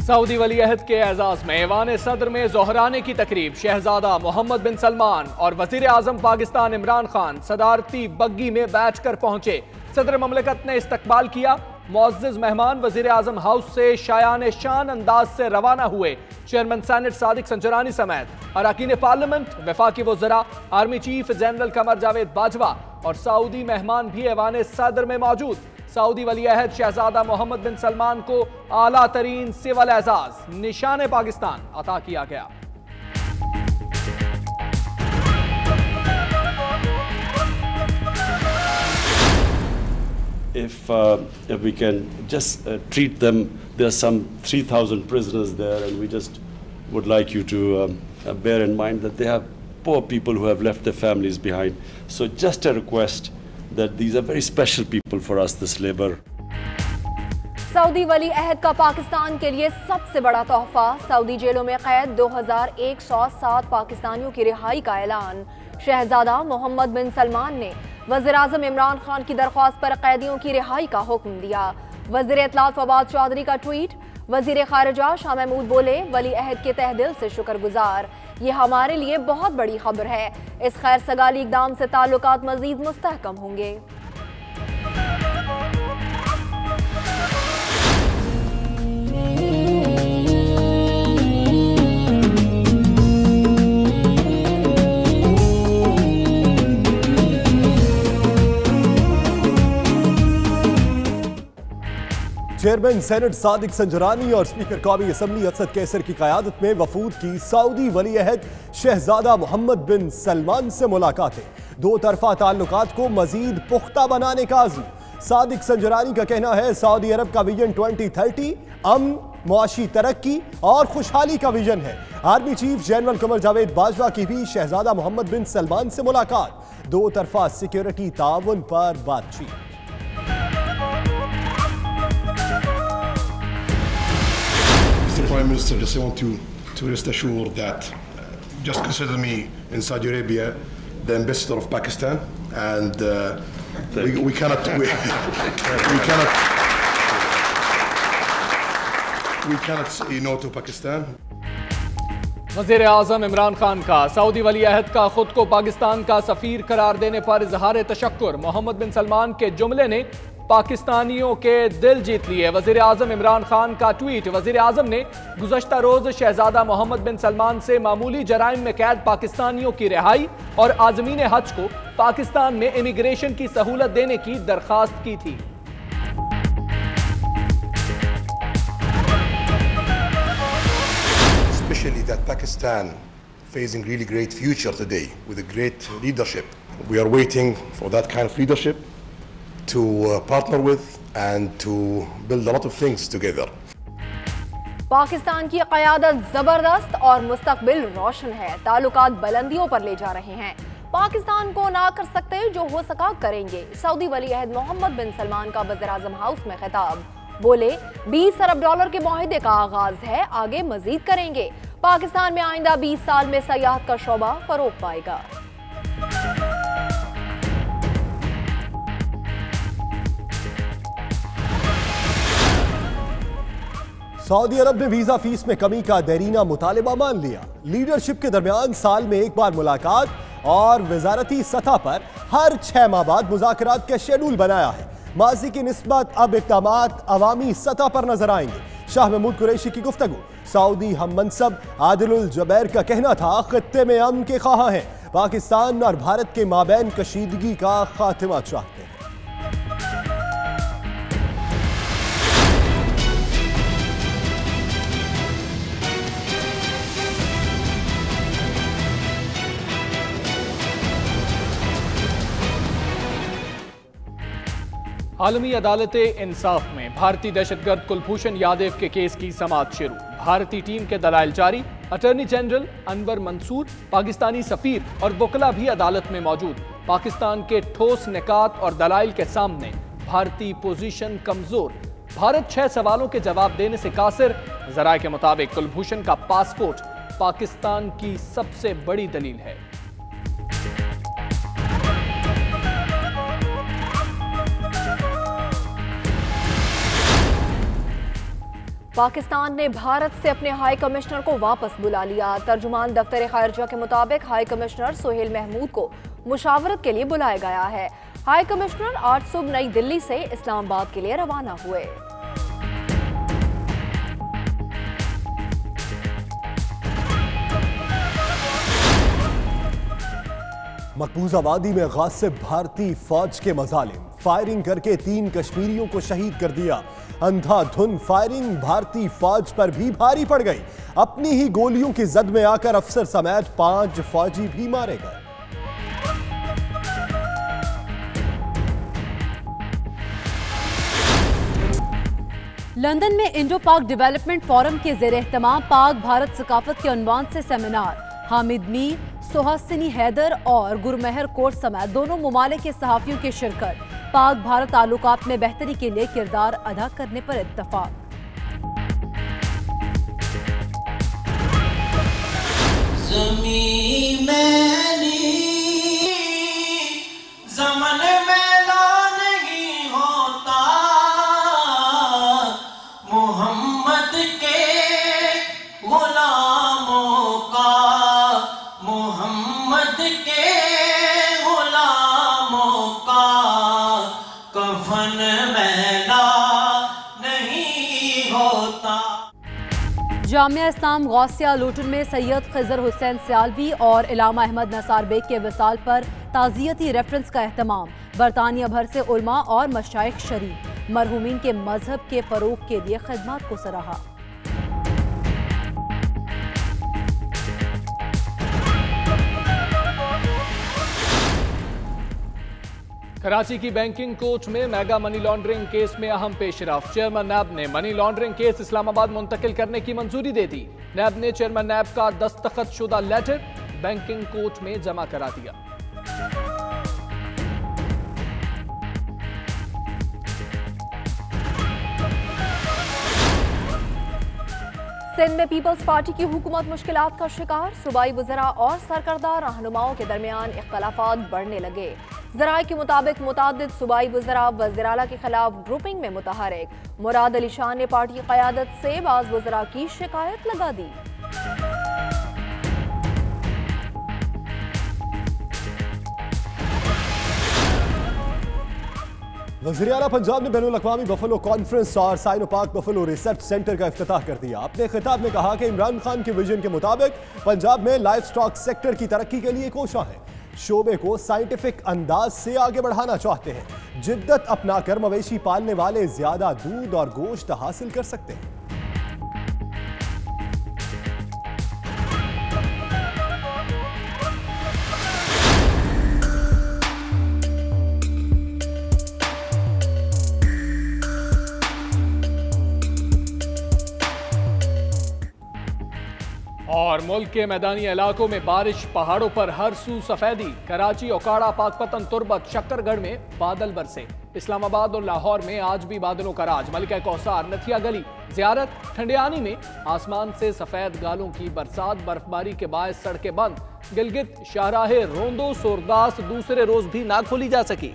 Saudi वली अहद के एजाज में ऐवान सदर में जोहराने की तकरीब। शहजादा मोहम्मद बिन सलमान और वजीर आजम पाकिस्तान इमरान खान सदारती बग्गी में बैठ कर पहुंचे। सदर ममलकत ने इस्तकबाल किया। मुअज़्ज़िज़ मेहमान वजीर आजम हाउस से शायान शान अंदाज से रवाना हुए। चेयरमैन सेनेट सादिक संजरानी समेत अरकान पार्लियामेंट, वफाकी वज़रा, army chief general Qamar Javed Bajwa और सऊदी मेहमान भी ऐवान सदर में मौजूद। सऊदी वली अहद शहजादा मोहम्मद बिन सलमान को आला तरीन सिविल एजाज निशान पाकिस्तान अता किया गया। If we can just treat them, there are some 3,000 prisoners there, and we just would like you to bear in mind that they have poor people who have left their families behind. So just a request that these are very special people for us, this labor. Saudi वली अहद का पाकिस्तान के लिए सबसे बड़ा तोहफा। Saudi जेलों में कैद 2107 पाकिस्तानियों की रिहाई का ऐलान। शहजादा मोहम्मद बिन सलमान ने वज़ीर आज़म इमरान खान की दरख्वास्त पर कैदियों की रिहाई का हुक्म दिया। वज़ीर इत्तलात फवाद चौधरी का ट्वीट। वज़ीर खारिजा शाह महमूद बोले, वली अहद के तहे दिल से शुक्रगुजार, ये हमारे लिए बहुत बड़ी खबर है। इस खैर सगाली इक़दाम से ताल्लुकात मज़ीद मुस्तहकम होंगे। चेयरमैन सेनेट सादिक संजरानी और स्पीकर कौमी असम्बली असद कैसर की क़यादत में वफूद की सऊदी वली अहद शहजादा मोहम्मद बिन सलमान से मुलाकातें। दो तरफा ताल्लुकात को मजीद पुख्ता बनाने का आज़म। सादिक संजरानी का कहना है सऊदी अरब का विजन 2030 अमन, मुआशी तरक्की और खुशहाली का विजन है। Army chief general Qamar Javed Bajwa की भी शहजादा मोहम्मद बिन सलमान से मुलाकात। दो तरफा सिक्योरिटी ताउन पर बातचीत। Prime Minister, just want to rest assured that just consider me in Saudi Arabia the ambassador of Pakistan, and we cannot say no to Pakistan. वज़ीर आज़म इमरान खान का सऊदी वली अहद का खुद को पाकिस्तान का सफीर करार देने पर इजहार तशक्कुर। मोहम्मद बिन सलमान के जुमले ने पाकिस्तानियों के दिल जीत लिए। वज़ीर आज़म इमरान खान का ट्वीट। वज़ीर आज़म ने गुज़श्ता रोज़ शहजादा मोहम्मद बिन सलमान से मामूली जराइम में कैद पाकिस्तानियों की रिहाई और आज़मीन हज को पाकिस्तान में इमिग्रेशन की सहूलत देने की दरख्वास्त की थी। Especially that Pakistan facing really great future today with a great leadership. We are waiting for that kind of leadership to partner with and to build a lot of things together. Pakistan की क़यादत जबरदस्त और मुस्तकबिल रोशन है। ताल्लुकात बुलंदियों पर ले जा रहे हैं। पाकिस्तान को ना कर सकते, जो हो सका करेंगे। सऊदी वली अहद मोहम्मद बिन सलमान का वज़ीर आज़म हाउस में खिताब। बोले, 20 अरब डॉलर के मुआहदे का आगाज है, आगे मजीद करेंगे। पाकिस्तान में आइंदा 20 साल में सयाहत का शोबा फरोग पाएगा। सऊदी अरब ने वीजा फीस में कमी का देरीना मुतालिबा मान लिया। लीडरशिप के दरमियान साल में एक बार मुलाकात और वजारती सतह पर हर 6 माह बाद मुज़ाकरात का शेड्यूल बनाया है। माजी की निस्बत अब इक़दामात अवामी सतह पर नजर आएंगे। शाह महमूद कुरैशी की गुफ्तगू। सऊदी हम मनसब आदिलुल जबैर का कहना था, खित्ते में अमन के ख्वाह हैं, पाकिस्तान और भारत के माबैन कशीदगी का खात्मा चाहते हैं। आलमी अदालत इंसाफ में भारतीय दहशतगर्द कुलभूषण यादव के केस की समाअत शुरू। भारतीय टीम के दलाइल जारी। अटॉर्नी जनरल अनवर मंसूर, पाकिस्तानी सफीर और वकला भी अदालत में मौजूद। पाकिस्तान के ठोस निकात और दलाइल के सामने भारतीय पोजीशन कमजोर। भारत 6 सवालों के जवाब देने से कासिर। जराये के मुताबिक कुलभूषण का पासपोर्ट पाकिस्तान की सबसे बड़ी दलील है। पाकिस्तान ने भारत से अपने हाई कमिश्नर को वापस बुला लिया। तर्जुमान दफ्तर खारजा के मुताबिक हाई कमिश्नर सोहेल महमूद को मुशावरत के लिए बुलाया गया है। हाई कमिश्नर आज सुबह नई दिल्ली से इस्लामाबाद के लिए रवाना हुए। मकबूजा वादी में गासिब भारतीय फौज के मजालिम, फायरिंग करके 3 कश्मीरियों को शहीद कर दिया। अंधाधुंध फायरिंग भारतीय फौज पर भी भारी पड़ गई। अपनी ही गोलियों की जद में आकर अफसर समेत 5 फौजी भी मारे गए। लंदन में इंडो पाक डेवलपमेंट फोरम के ज़ेर एहतमाम पाक भारत सकाफत के उन्वान से सेमिनार। हामिद मीर, सुहासिनी हैदर और गुरमेहर कोट समेत दोनों मुमालिक के सहाफियों की शिरकत। पाक भारत ताल्लुकात में बेहतरी के लिए किरदार अदा करने पर इत्तफाक। जामिया इस्लाम गौसिया लूटन में सैयद खिजर हुसैन सियालवी और इलामा अहमद नसार बेग के विसाल पर ताज़ियती रेफरेंस का एहतमाम। बरतानिया भर से उलमा और मशाइख शरीक। मरहूमीन के मजहब के फरोग के लिए खिदमत को सराहा। कराची की बैंकिंग कोर्ट में मेगा मनी लॉन्ड्रिंग केस में अहम पेशरफ। चेयरमैन नैब ने मनी लॉन्ड्रिंग केस इस्लामाबाद मुंतकिल करने की मंजूरी दे दी। नैब ने चेयरमैन नैब का दस्तखत शुदा लेटर बैंकिंग कोर्ट में जमा करा दिया। सिंध में पीपल्स पार्टी की हुकूमत मुश्किलात का शिकार। सूबाई वज़रा और सरकर्दा रहनुमाओं के दरमियान इख्तलाफात बढ़ने लगे। ज़राए के मुताबिक मुतादिद सूबाई वज़रा वज़ीर-ए-आला के खिलाफ ग्रुपिंग में मुतहरिक। मुराद अली शाह ने पार्टी क़यादत से बाज़ वज़रा की शिकायत लगा दी। वज़ीर-ए-आला पंजाब ने बैनुल अक़वामी बफलो कॉन्फ्रेंस और साइनो पार्क बफलो रिसर्च सेंटर का इफ्तिताह कर दिया। अपने खिताब में कहा कि इमरान खान के विजन के मुताबिक पंजाब में लाइफ स्टॉक सेक्टर की तरक्की के लिए कोशा है। शोबे को साइंटिफिक अंदाज से आगे बढ़ाना चाहते हैं। जिद्दत अपनाकर मवेशी पालने वाले ज्यादा दूध और गोश्त हासिल कर सकते हैं। और मुल्क के मैदानी इलाकों में बारिश, पहाड़ों पर हर सू सफेदी। कराची, ओकाड़ा, पाकपतन, तुर्बत, शक्करगढ़ में बादल बरसे। इस्लामाबाद और लाहौर में आज भी बादलों का राज। मलिका कौसार, नथिया गली, ज़ियारत, ठंडियानी में आसमान से सफेद गालों की बरसात। बर्फबारी के बायस सड़कें बंद। गिलगित, शाहराहे, रोंदो, सोरदास दूसरे रोज भी ना खोली जा सकी।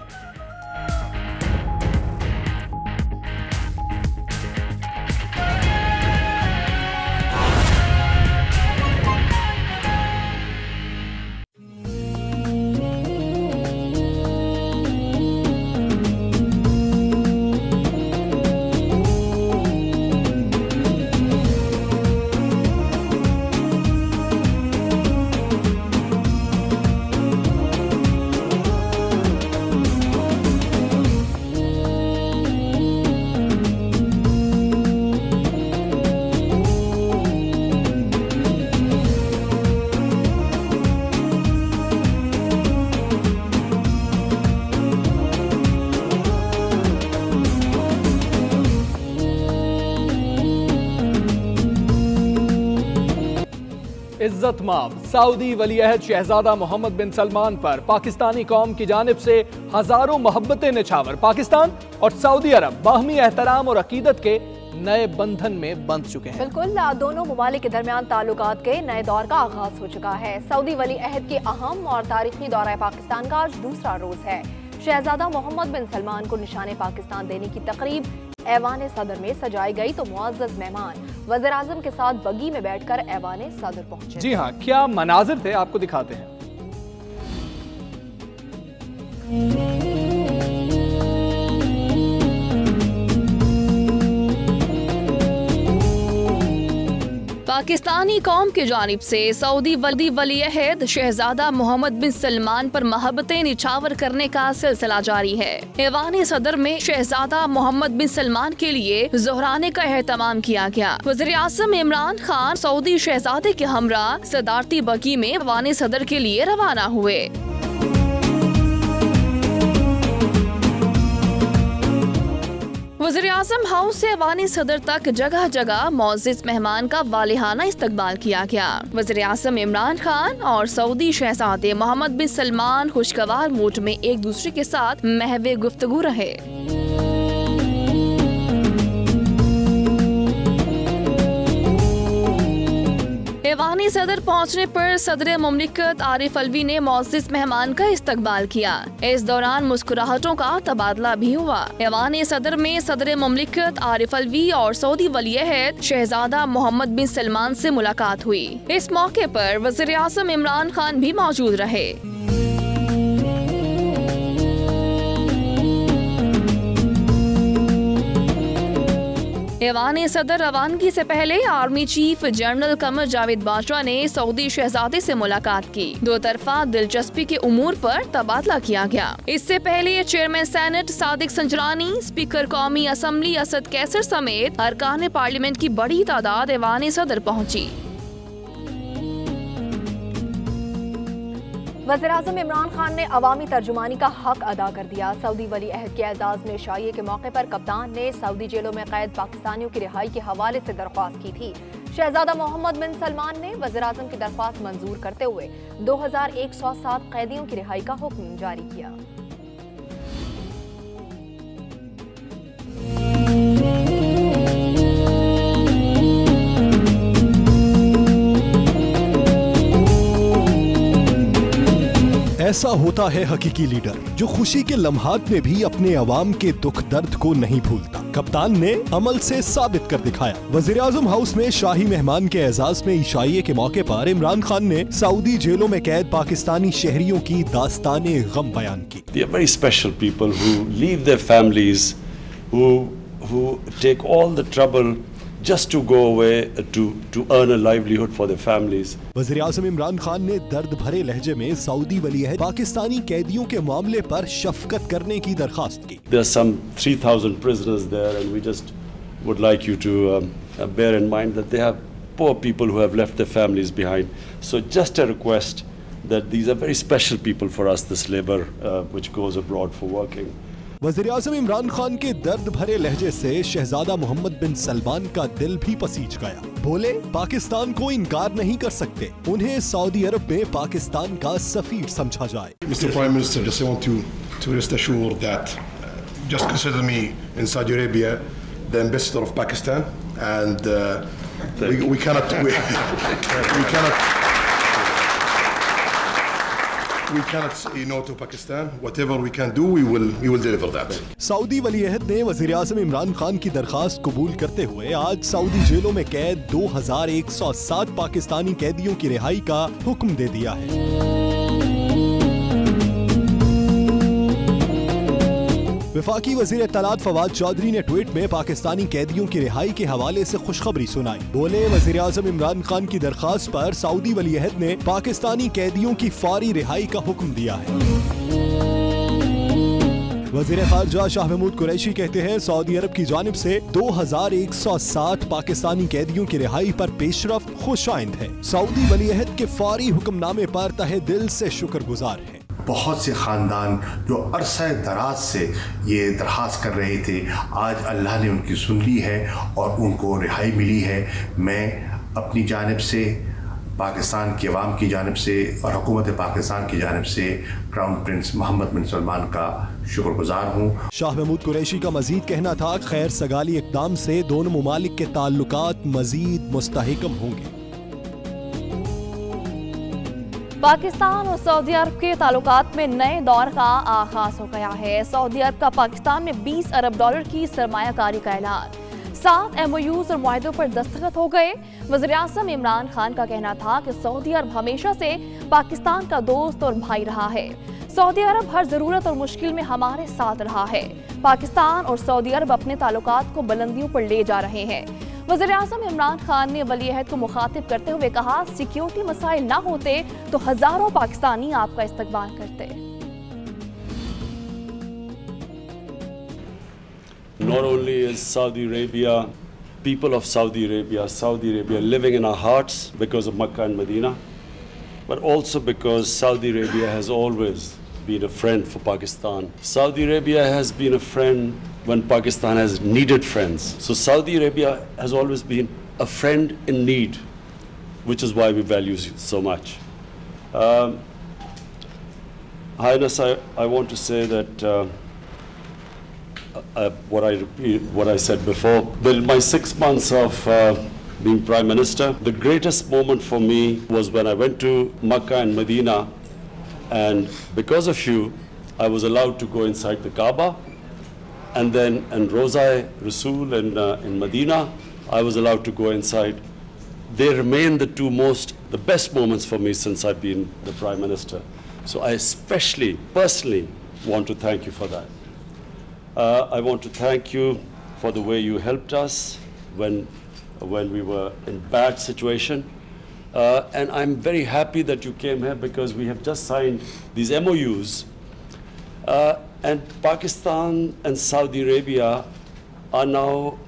इज्जत माब सऊदी वलीअहद शहजादा मोहम्मद बिन सलमान पर पाकिस्तानी कौम की जानिब से हजारों मोहब्बतें निछावर। पाकिस्तान और सऊदी अरब बाहमी एहतराम और अकीदत के नए बंधन में बंध चुके हैं। बिल्कुल, दोनों ममालिक के दरमियान ताल्लुकात के नए दौर का आगाज हो चुका है। सऊदी वलीअहद के अहम और तारीखी दौरा पाकिस्तान का आज दूसरा रोज है। शहजादा मोहम्मद बिन सलमान को निशाने पाकिस्तान देने की तकरीब ऐवान सदर में सजाई गई तो मुअज़्ज़ज़ मेहमान वज़ीर आज़म के साथ बग्गी में बैठकर ऐवान सदर पहुंचे। जी हाँ, क्या मनाजिर थे आपको दिखाते हैं। पाकिस्तानी कौम की जानिब से सऊदी वली-अहद शहजादा मोहम्मद बिन सलमान पर मोहब्बतें निछावर करने का सिलसिला जारी है। ऐवान सदर में शहजादा मोहम्मद बिन सलमान के लिए ज़ोहराने का एहतमाम किया गया। वज़ीर आज़म इमरान खान सऊदी शहजादे के हमरा सदारती बग्गी में ऐवान सदर के लिए रवाना हुए। वज़ीर आज़म हाउस से ऐवान सदर तक जगह जगह मुअज़्ज़ज़ मेहमान का वालिहाना इस्तकबाल किया गया। वज़ीर आज़म इमरान खान और सऊदी शहजादे मोहम्मद बिन सलमान खुशगवार मूड में एक दूसरे के साथ महवे गुफ्तगू रहे। ऐवान सदर पहुंचने पर सदर मुमलिकत आरिफ अलवी ने मुअज़्ज़ज़ मेहमान का इस्तकबाल किया। इस दौरान मुस्कुराहटों का तबादला भी हुआ। ऐवान सदर में सदर मुमलिकत आरिफ अलवी और सऊदी वली-अहद शहजादा मोहम्मद बिन सलमान से मुलाकात हुई। इस मौके पर वज़ीर आज़म इमरान खान भी मौजूद रहे। ऐवान सदर रवानगी से पहले army chief general Qamar Javed Bajwa ने सऊदी शहजादे से मुलाकात की। दो तरफा दिलचस्पी के उमूर पर तबादला किया गया। इससे पहले chairman senate Sadiq Sanjrani, speaker कौमी असम्बली असद कैसर समेत अरकान पार्लियामेंट की बड़ी तादाद ऐवान सदर पहुंची। वज़ीर आज़म इमरान खान ने अवामी तर्जुमानी का हक अदा कर दिया। सऊदी वली अहद के एजाज़ में शाइए के मौके पर कप्तान ने सऊदी जेलों में कैद पाकिस्तानियों की रिहाई के हवाले से दरख्वास्त की थी। शहजादा मोहम्मद बिन सलमान ने वज़ीर आज़म की दरख्वास्त मंजूर करते हुए 2107 कैदियों की रिहाई का हुक्म जारी किया। ऐसा होता है हकीकी लीडर जो खुशी के लम्हात में भी अपने अवाम के दुख दर्द को नहीं भूलता। कप्तान ने अमल से साबित कर दिखाया। वज़ीर आज़म हाउस में शाही मेहमान के एजाज में ईशाइये के मौके पर इमरान खान ने सऊदी जेलों में कैद पाकिस्तानी शहरियों की दास्ताने गम बयान की। They are very special people who leave their families, who take all the trouble just to go away to earn a livelihood for their families. वज़ीर आज़म इमरान खान ने दर्द भरे लहजे में सऊदी वली-अहद पाकिस्तानी कैदियों के मामले पर शफकत करने की दरखास्त की। There are some 3,000 prisoners there, and we just would like you to bear in mind that they have poor people who have left their families behind. So just a request that these are very special people for us, this labor which goes abroad for working. वज़ीर आज़म इमरान खान के दर्द भरे लहजे से शहजादा मोहम्मद बिन सलमान का दिल भी पसीज गया। बोले, पाकिस्तान को इनकार नहीं कर सकते, उन्हें सऊदी अरब में पाकिस्तान का सफीर समझा जाए। Mr. Prime Minister, just want to rest assured that just consider me in Saudi Arabia the ambassador of Pakistan, and we cannot say no to Pakistan. Whatever we can do, we will deliver that. Saudi वली-अहद ने वज़ीर आज़म इमरान खान की दरखास्त कबूल करते हुए आज Saudi जेलों में कैद 2107 पाकिस्तानी कैदियों की रिहाई का हुक्म दे दिया है। वफाकी वज़ीर इत्तलात फवाद चौधरी ने ट्वीट में पाकिस्तानी कैदियों की रिहाई के हवाले से खुशखबरी सुनाई। बोले, वज़ीर आज़म इमरान खान की दरखास्त पर सऊदी वली-अहद ने पाकिस्तानी कैदियों की फौरी रिहाई का हुक्म दिया है। वज़ीर ख़ारजा शाह महमूद कुरैशी कहते हैं, सऊदी अरब की जानिब से 2107 पाकिस्तानी कैदियों की रिहाई पर पेशरफ्त खुशाइंद है। सऊदी वली-अहद के फौरी हुक्मनामे पर तहे दिल से शुक्रगुजार है। बहुत से ख़ानदान जो अरसा दराज से ये दरख्वास्त कर रहे थे, आज अल्लाह ने उनकी सुन ली है और उनको रिहाई मिली है। मैं अपनी जानिब से, पाकिस्तान की अवाम की जानिब से और हुकूमत पाकिस्तान की जानिब से क्राउन प्रिंस मोहम्मद बिन सलमान का शुक्रगुजार हूँ। शाह महमूद कुरैशी का मजीद कहना था, खैर सगाली इक़दाम से दोनों मुमालिक के ताल्लुकात मजीद मुस्तहकम होंगे। पाकिस्तान और सऊदी अरब के ताल्लुकात में नए दौर का आगाज हो गया है। सऊदी अरब का पाकिस्तान में $20 अरब की सरमायाकारी का ऐलान, 7 MOUs और मुआहदों पर दस्तखत हो गए। वज़ीर-ए-आज़म इमरान खान का कहना था कि सऊदी अरब हमेशा से पाकिस्तान का दोस्त और भाई रहा है। सऊदी अरब हर जरूरत और मुश्किल में हमारे साथ रहा है। पाकिस्तान और सऊदी अरब अपने ताल्लुकात को बुलंदियों पर ले जा रहे हैं। वज़ीर-ए-आज़म इमरान खान ने वली-ए-अहद को मुखातिब करते हुए कहा, सिक्योरिटी मसाइल ना होते तो हजारों पाकिस्तानी आपका इस्तकबाल करते। Not only is Saudi Arabia, people of Saudi Arabia living in our hearts because of Makkah and Medina, but also because Saudi Arabia has always been a friend for Pakistan. Saudi Arabia has been a friend when Pakistan has needed friends. So Saudi Arabia has always been a friend in need, which is why we value you so much. Highness, I want to say that what I said before, in my 6 months of being Prime Minister, the greatest moment for me was when I went to Makkah and Medina, and because of you, I was allowed to go inside the Kaaba, and then in Roza Rasul in Medina, I was allowed to go inside. They remain the best moments for me since I've been the Prime Minister. So I especially, personally, want to thank you for that. I want to thank you for the way you helped us when we were in bad situation. And I'm very happy that you came here because we have just signed these MOUs. And Pakistan and Saudi Arabia are now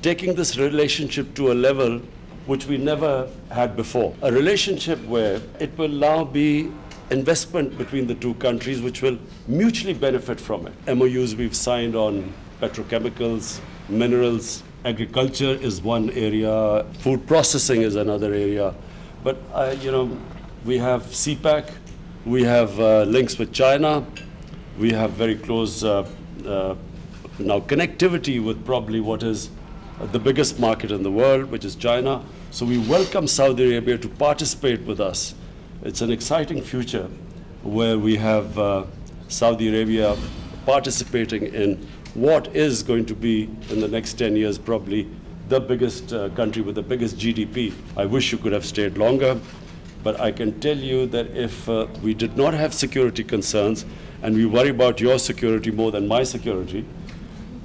taking this relationship to a level which we never had before. A relationship where it will now be investment between the two countries which will mutually benefit from it. MOUs we've signed on petrochemicals, minerals, agriculture is one area, food processing is another area. But, we have CPEC, we have links with China, we have very close now connectivity with probably what is the biggest market in the world, which is China. So we welcome Saudi Arabia to participate with us. It's an exciting future where we have Saudi Arabia participating in what is going to be in the next 10 years probably the biggest country with the biggest GDP. I wish you could have stayed longer, but I can tell you that if we did not have security concerns and we worry about your security more than my security,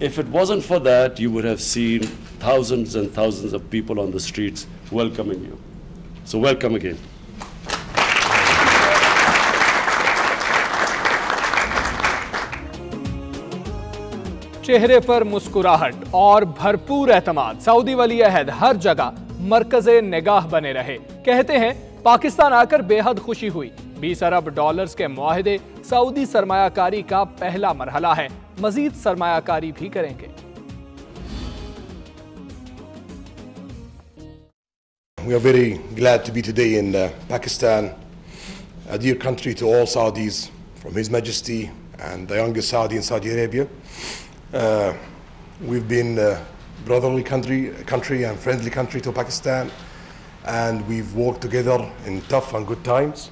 if it wasn't for that, you would have seen thousands and thousands of people on the streets welcoming you. So welcome again. चेहरे पर मुस्कुराहट और भरपूर एतमाद, Saudi वली-ए-अहद हर जगह मरकज़े निगाह बने रहे। कहते हैं पाकिस्तान आकर बेहद खुशी हुई। $20 अरब के मुआहदे सऊदी सरमायाकारी का पहला मरहला है, मजीद सरमायाकारी भी करेंगे। We are very glad to be today in Pakistan, a dear country to all Saudis, from His Majesty and the youngest Saudi in Saudi Arabia. We've been a brotherly country and friendly country to Pakistan, and we've worked together in tough and good times,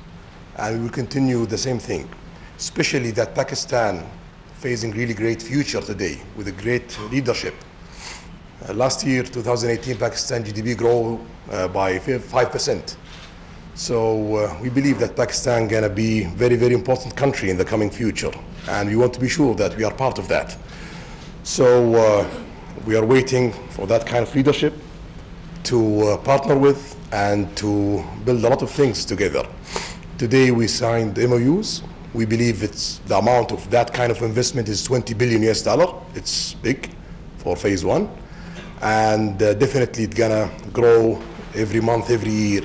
and we will continue the same thing, especially that Pakistan facing really great future today with a great leadership. Last year, 2018, Pakistan GDP grew by 5%. So we believe that Pakistan gonna be very, very important country in the coming future, and we want to be sure that we are part of that. So we are waiting for that kind of leadership to partner with and to build a lot of things together. Today we signed MOUs. We believe the amount of that kind of investment is $20 billion. It's big for phase one, and definitely it's gonna grow every month, every year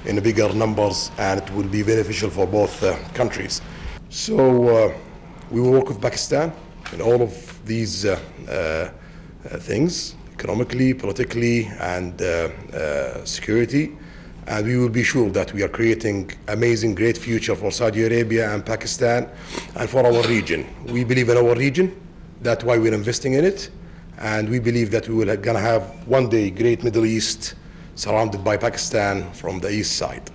in bigger numbers, and it will be beneficial for both countries. So we will work with Pakistan in all of these things, economically, politically, and security, and we will be sure that we are creating amazing, great future for Saudi Arabia and Pakistan and for our region. We believe in our region, that's why we're investing in it, and we believe that we will gonna have one day great Middle East surrounded by Pakistan from the east side.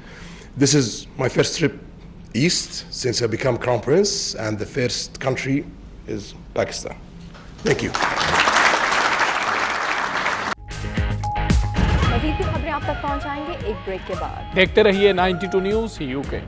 This is my first trip east since I became Crown Prince, and the first country is Pakistan. Thank you. मज़ीद भी खबरें आप तक पहुंचाएंगे एक break के बाद। देखते रहिए 92 news UK.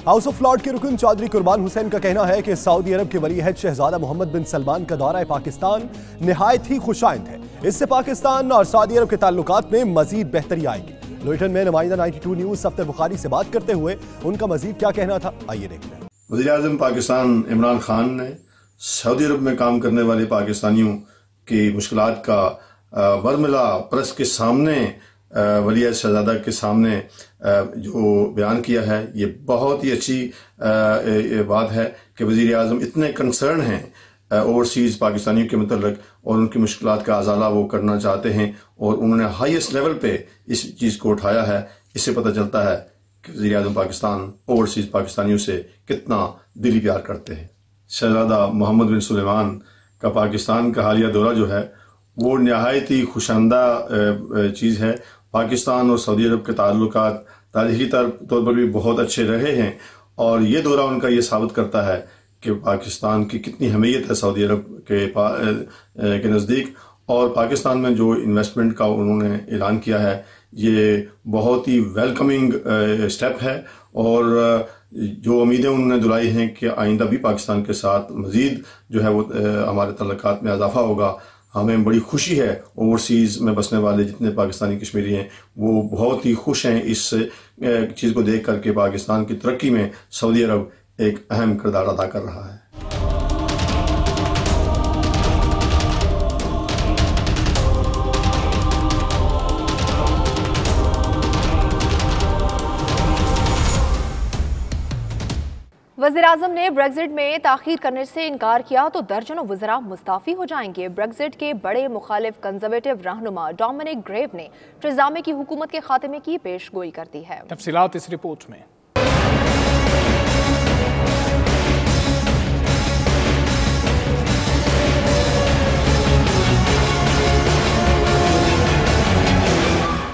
House of Lord के रुकन चौधरी कुर्बान हुसैन का कहना है कि सऊदी अरब के वली अहद शहजादा मोहम्मद बिन सलमान का दौरा पाकिस्तान निहायत ही खुशाइंद है। इससे पाकिस्तान और सऊदी अरब के ताल्लुकात में मजीद बेहतरी आएगी। लुइटन में नुमाइंदा 92 न्यूज़ सफ्तर बुखारी से बात करते हुए उनका मजीद क्या कहना था, आइए देखते हैं। वज़ीर आज़म पाकिस्तान इमरान खान ने सऊदी अरब में काम करने वाले पाकिस्तानियों की मुश्किलात का बरमिला प्रेस के सामने, वली अहद शहजादा के सामने जो बयान किया है, ये बहुत ही अच्छी बात है कि वज़ीर आज़म इतने कंसर्न हैं ओवरसीज़ पाकिस्तानियों के मतलब और उनकी मुश्किलात का अजाला वो करना चाहते हैं और उन्होंने हाईएस्ट लेवल पे इस चीज़ को उठाया है। इससे पता चलता है कि वज़ीर आज़म पाकिस्तान ओवरसीज़ पाकिस्तानियों से कितना दिली प्यार करते हैं। शहजादा मोहम्मद बिन सुलेमान का पाकिस्तान का हालिया दौरा जो है वो नहायत ही खुशांदा चीज़ है। पाकिस्तान और सऊदी अरब के ताल्लुकात तारीखी तौर पर भी बहुत अच्छे रहे हैं और ये दौरा उनका ये साबित करता है कि पाकिस्तान की कितनी अहमियत है सऊदी अरब के नज़दीक। और पाकिस्तान में जो इन्वेस्टमेंट का उन्होंने ऐलान किया है ये बहुत ही वेलकमिंग स्टेप है और जो उम्मीदें उन्होंने दिलाई हैं कि आइंदा भी पाकिस्तान के साथ मज़ीद जो है वो हमारे तल्लुकात में इजाफा होगा। हमें बड़ी खुशी है, ओवरसीज़ में बसने वाले जितने पाकिस्तानी कश्मीरी हैं वो बहुत ही खुश हैं इस चीज़ को देख कर के पाकिस्तान की तरक्की में सऊदी अरब एक अहम किरदार अदा कर रहा है। वज़ीर-ए-आज़म ने ब्रेक्जिट में ताख़ीर करने से इनकार किया तो दर्जनों वज़रा मुस्ताफ़ी हो जाएंगे। ब्रेक्जिट के बड़े मुखालिफ कंजर्वेटिव रहनुमा डोमिनिक ग्रेव ने टेरेसा मे की हुकूमत के खात्मे की पेशगोई कर दी है। तफसीलात इस रिपोर्ट में।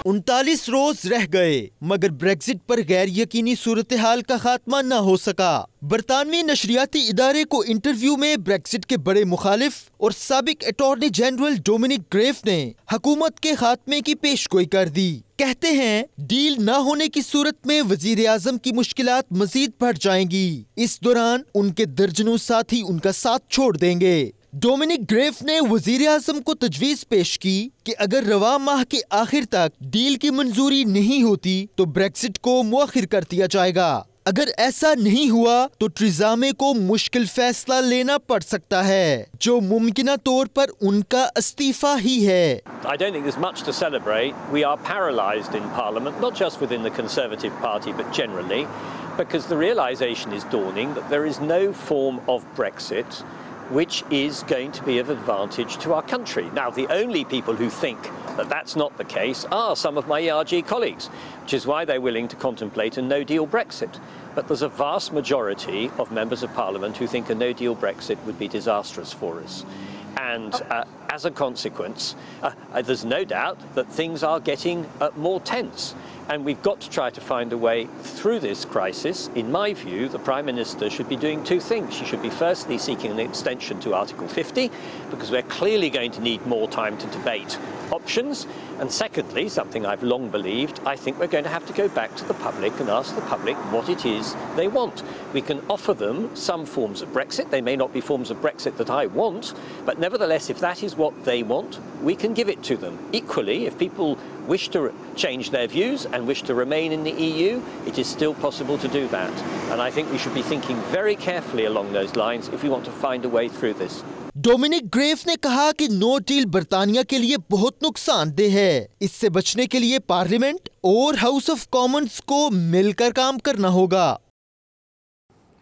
39 रोज रह गए मगर ब्रेक्जिट पर गैर यकीनी सूरत हाल का खात्मा न हो सका। बरतानवी नशरियाती इदारे को इंटरव्यू में ब्रेक्जिट के बड़े मुखालिफ और साबिक अटॉर्नी जनरल डोमिनिक ग्रेव ने हुकूमत के खात्मे की पेशगोई कर दी। कहते हैं डील न होने की सूरत में वजीर आजम की मुश्किलात मजीद बढ़ जाएंगी। इस दौरान उनके दर्जनों साथी उनका साथ छोड़ देंगे। डोमिनिक ग्रेव ने वजीर आजम को तजवीज पेश की कि अगर रवा माह के आखिर तक डील की मंजूरी नहीं होती तो ब्रेक्जिट को मुअख्खिर कर दिया जाएगा। अगर ऐसा नहीं हुआ तो टेरेसा मे को मुश्किल फैसला लेना पड़ सकता है जो मुमकिना तौर पर उनका इस्तीफा ही है। I don't think there's much to celebrate. We are paralysed in Parliament, not just within the Conservative Party but generally, because the realisation is dawning that there is no form of Brexit which is going to be of advantage to our country. Now, the only people who think that that's not the case are some of my ERG colleagues, which is why they're willing to contemplate a no-deal Brexit. But there's a vast majority of members of Parliament who think a no-deal Brexit would be disastrous for us. And as a consequence, there's no doubt that things are getting more tense. And we've got to try to find a way through this crisis. In my view, the Prime Minister should be doing two things. She should be firstly seeking an extension to Article 50, because we're clearly going to need more time to debate options. And secondly, something I've long believed, I think we're going to have to go back to the public and ask the public what it is they want. We can offer them some forms of Brexit. They may not be forms of Brexit that I want, but nevertheless, if that is what they want, we can give it to them. Equally, if people wish to change their views and wish to remain in the EU, it is still possible to do that. And I think we should be thinking very carefully along those lines if we want to find a way through this. Dominic Grieve ने कहा कि no deal बरतानिया के लिए बहुत नुकसानदेह है। इससे बचने के लिए पार्लियामेंट और हाउस ऑफ कॉमन्स को मिलकर काम करना होगा।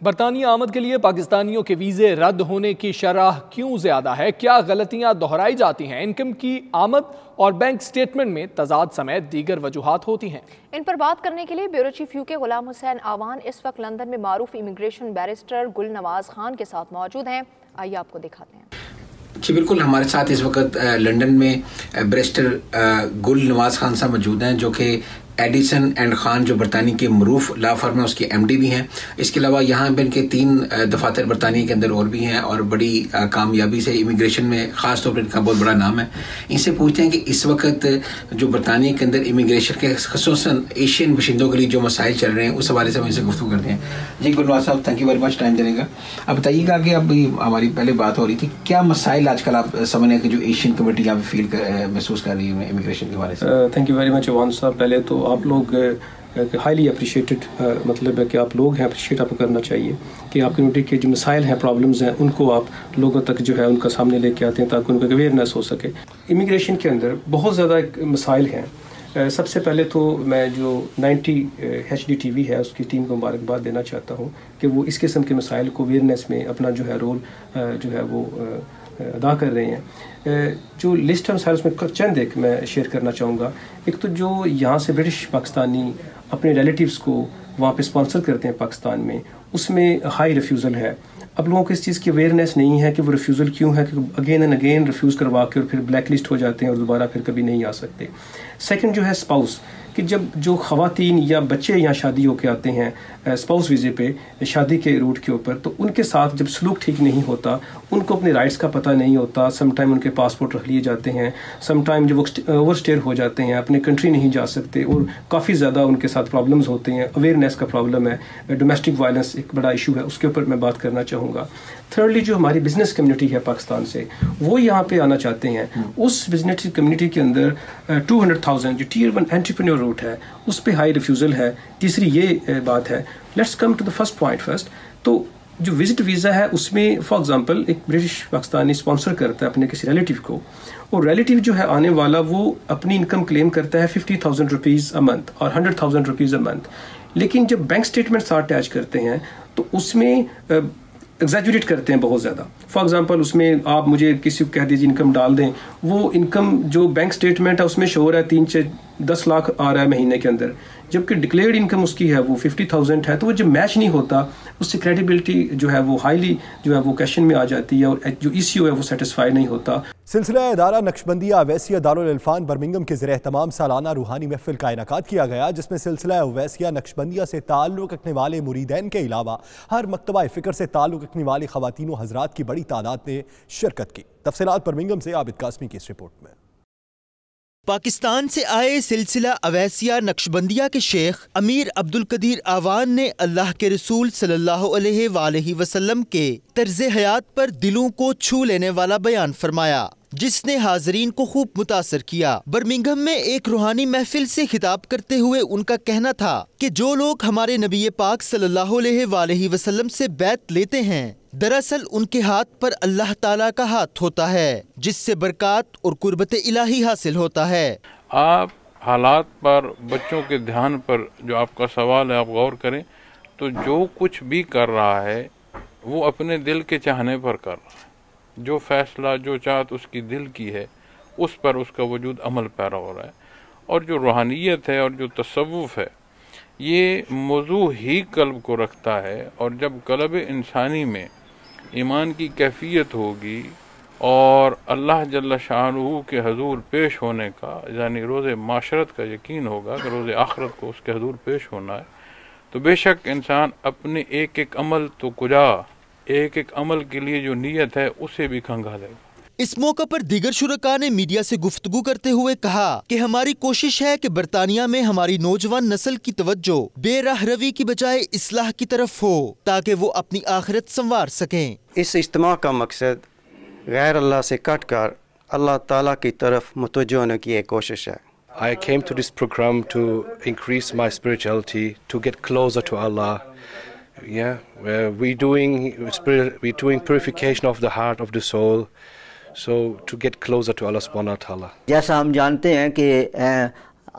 बरतानिया आमद के लिए पाकिस्तानियों के वीज़े रद्द होने की शरह क्यों ज़्यादा है? क्या गलतियां दोहराई जाती हैं? इनकम की आमद और बैंक स्टेटमेंट में तजाद समेत दीगर वजूहात होती हैं। इन पर बात करने के लिए bureau chief UK Ghulam Hussain आवान इस वक्त लंदन में मारूफ इमिग्रेशन बैरिस्टर गुल नवाज खान के साथ मौजूद हैं। आइए आपको दिखाते हैं। जी बिल्कुल, हमारे साथ इस वक्त लंदन में बैरिस्टर गुल नवाज खान साहब मौजूद हैं, जो कि एडिसन एंड खान जो बरतानी के मरूफ लॉ फर्म है उसके MD भी हैं। इसके अलावा यहाँ पे इनके 3 दफातर बरतानी के अंदर और भी हैं और बड़ी कामयाबी से इमिग्रेशन में ख़ास तौर पर इनका बहुत बड़ा नाम है। इनसे पूछते हैं कि इस वक्त जो बरतानी के अंदर इमिग्रेशन के खसूसन एशियन बशिंदों के लिए जो मसाइल चल रहे हैं उस हवाले से हम इनसे गुफ्तगू करते हैं। जी गुलवाज साहब, thank you very much time देने का। अब बताइएगा कि अब हमारी पहले बात हो रही थी, क्या मसाइल आजकल आप समझ हैं कि जो एशियन कम्युनिटी यहाँ पे महसूस कर रही है इमिग्रेशन के हवाले से? Thank you very much Awan साहब। पहले तो आप लोग हाईली अप्रिशिएटेड, मतलब है कि आप लोग हैं, अप्रिशिएट आपको करना चाहिए कि आप कम्युनिटी के जो मसाइल हैं, प्रॉब्लम्स हैं, उनको आप लोगों तक जो है उनका सामने लेके आते हैं ताकि उनको अवेयरनेस हो सके। इमिग्रेशन के अंदर बहुत ज़्यादा मसाइल हैं। सबसे पहले तो मैं जो 90 HD TV है उसकी टीम को मुबारकबाद देना चाहता हूँ कि वो इस किस्म के मसाइल को अवेयरनेस में अपना जो है रोल जो है वो अदा कर रहे हैं। जो लिस्ट है मसाइल उसमें चंद एक मैं शेयर करना चाहूँगा। एक तो जो यहाँ से ब्रिटिश पाकिस्तानी अपने रिलेटिव्स को वहाँ पे स्पॉन्सर करते हैं पाकिस्तान में, उसमें हाई रिफ्यूज़ल है। अब लोगों को इस चीज़ की अवेयरनेस नहीं है कि वो रिफ्यूज़ल क्यों है, कि अगेन एंड अगेन रिफ्यूज़ करवा के और फिर ब्लैक लिस्ट हो जाते हैं और दोबारा फिर कभी नहीं आ सकते। सेकंड जो है स्पाउस, कि जब जो ख़वातीन या बच्चे यहाँ शादी होके आते हैं स्पाउस वीज़े पे शादी के रूट के ऊपर, तो उनके साथ जब सलूक ठीक नहीं होता, उनको अपने राइट्स का पता नहीं होता, समटाइम उनके पासपोर्ट रख लिए जाते हैं, समटाइम जब वो ओवरस्टेयर हो जाते हैं, अपने कंट्री नहीं जा सकते और काफ़ी ज़्यादा उनके साथ प्रॉब्लम्स होते हैं। अवेयरनेस का प्रॉब्लम है, डोमेस्टिक वायलेंस एक बड़ा इशू है, उसके ऊपर मैं बात करना चाहूँगा। थर्डली जो हमारी बिजनेस कम्युनिटी है पाकिस्तान से, वो यहाँ पे आना चाहते हैं, उस बिजनेस कम्युनिटी के अंदर 200,000 जो Tier 1 एंटरप्रेन्योर रूट है उस पे हाई रिफ्यूज़ल है। तीसरी ये बात है। Let's come to the first point first. तो जो विजिट वीज़ा है उसमें फॉर एग्जांपल एक ब्रिटिश पाकिस्तानी स्पॉन्सर करता है अपने किसी रिलेटिव को, और रिलेटिव जो है आने वाला वो अपनी इनकम क्लेम करता है 50,000 रुपीज़ अ मंथ और 100,000 रुपीज़ अ मंथ, लेकिन जब बैंक स्टेटमेंट साथ अटैच करते हैं तो उसमें एग्जैजुरेट करते हैं बहुत ज़्यादा। फॉर एग्जांपल उसमें आप मुझे किसी को कह दीजिए इनकम डाल दें, वो इनकम जो बैंक स्टेटमेंट है उसमें शो हो रहा है 3 से 10 लाख आ रहा है महीने के अंदर, जबकि डिक्लेयर्ड इनकम उसकी है वो 50,000 है। तो वो जब मैच नहीं होता उससे क्रेडिबिलिटी जो है वो हाईली जो है वो क्वेश्चन में आ जाती है और जो ECO है वो सेटिस्फाई नहीं होता। सिलसिला इदारा नक्शबंदिया अवैसिया दारुल इल्फान बर्मिंघम के ज़रिए तमाम सालाना रूहानी महफिल का इनेकाद किया गया, जिसमें सिलसिला अवैसिया नक्शबंदिया से ताल्लुक़ रखने वाले मुरीदैन के अलावा हर मकतबा फ़िक्र से ताल्लुक़ रखने वाली ख़वातीन व हज़रात की बड़ी तादाद ने शिरकत की। तफसीलात बर्मिंघम से आबिद कासमी की इस रिपोर्ट में। पाकिस्तान से आए सिलसिला अवैसिया नक्शबंदिया के शेख अमीर अब्दुल कदीर आवान ने अल्लाह के रसूल सल्लल्लाहु अलैहि वसल्लम के तर्ज़े हयात पर दिलों को छू लेने वाला बयान फरमाया, जिसने हाजरीन को खूब मुतासर किया। बर्मिंघम में एक रूहानी महफिल से खिताब करते हुए उनका कहना था कि जो लोग हमारे नबी पाक सल्लल्लाहु अलैहि वसल्लम से बैत लेते हैं, दरअसल उनके हाथ पर अल्लाह ताला का हाथ होता है, जिससे बरकत और कुर्बत इलाही हासिल होता है। आप हालात पर, बच्चों के ध्यान पर जो आपका सवाल है, आप गौर करें तो जो कुछ भी कर रहा है वो अपने दिल के चाहने पर कर रहा है। जो फैसला, जो चाहत उसकी दिल की है, उस पर उसका वजूद अमल पैरा हो रहा है। और जो रूहानियत है और जो तसव्वुफ है, ये मौजू ही कल्ब को रखता है। और जब कल्ब इंसानी में ईमान की कैफियत होगी और अल्लाह जल्ल शानहू के हजूर पेश होने का, यानी रोज़े माशरत का यकीन होगा कि रोज़े आखरत को उसके हजूर पेश होना है, तो बेशक इंसान अपने एक एक अमल तो कुजा, एक एक अमल के लिए जो नीयत है उसे भी खंगालेगा। इस मौका पर दीगर शुरका ने मीडिया से गुफ्तगू करते हुए कहा कि हमारी कोशिश है कि बरतानिया में हमारी नौजवान नस्ल की तवज्जो बेराह रवी की बजाय इस्लाह की तरफ हो, ताकि वो अपनी आखिरत संवार सकें। इस इज्तिमा का मकसद गैर अल्लाह से कट कर अल्लाह ताला की तरफ मुतवज्जो होने की एक कोशिश है। I came to this program to increase my spirituality, to get closer to Allah, we're doing purification of the heart, of the soul, so to get closer to Allah subhanahu wa ta'ala. जैसा हम जानते हैं कि